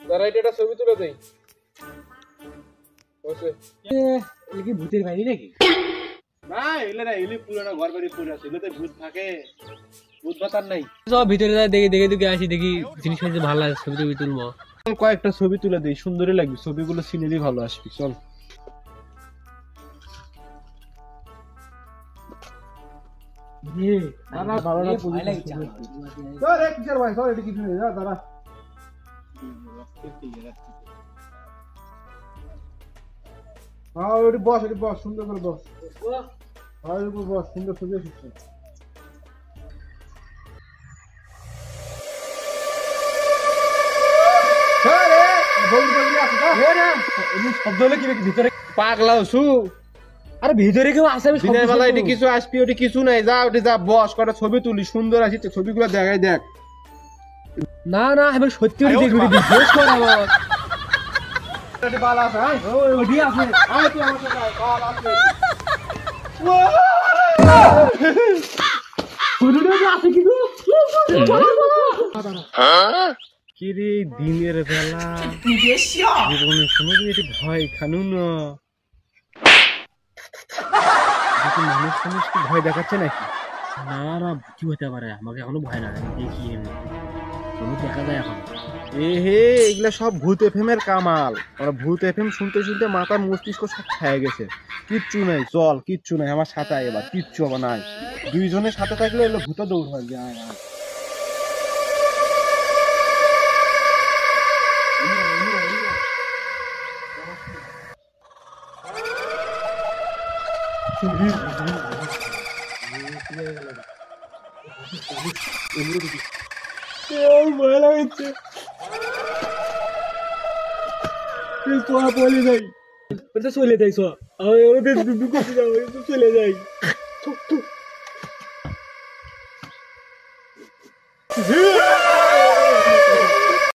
দাঁড়া এটা ছবি তুলে দেই। কি ভূতের বাড়ি নাকি? না এলে না, এলে পুরো না ঘর বাড়ি পড়ে আছে, এলেতে ভূত থাকে, ভূত ভাতার নাই। সব ভিতরে যা দেখে দেখে তুই আসি দেখি জিনিস ভালো লাগে, ছবি টবি তুলবো। কয়েকটা ছবি তুলে দেই, সুন্দরই লাগবে, ছবিগুলো সিনারি ভালো আসবে। চল বস, সুন্দর করে বস, বস, সুন্দর ছবি এসেছে। শব্দ হলে কি ভিতরে পাগলা হসু, আরে ভিতরে কেউ আসে? দিনের বেলা এটি কিছু আসবি, ওটি কিছু নাই, যা ওটি যা বস, কটা ছবি তুলি, সুন্দর আসিছে ছবিগুলো দেখাই দেখ। না না আমি সত্যি দেখবি, বিশ্বাস কর আমার। বাল আছে, হ্যাঁ ওটি আছে। আয় তুই আমার সাথে আয়, বাল আছে। আছে কিন্তু কি রে দিনের বেলা জীবনে কোনোদিন এটি ভয় খানু না, মানুষ মানুষ কি ভয় দেখাচ্ছে নাকি? না না কি হতে পারে, আমাকে এখনো ভয় না, দেখি কোনো দেখা যায় এখন। এ হে, এগুলা সব ভূত এফএম এর কামাল। আমরা ভূত এফএম শুনতে শুনতে মাথার মস্তিষ্ক সব খেয়ে গেছে। কিচ্ছু নাই, চল কিচ্ছু নাই, আমার সাথে আয় এবার, কিচ্ছু আবার নাই। দুইজনের সাথে থাকলে এলো ভূত দৌড় হয় যায়। ভয় লাগছে, বলি নাই চলে যাইছ চলে যাই।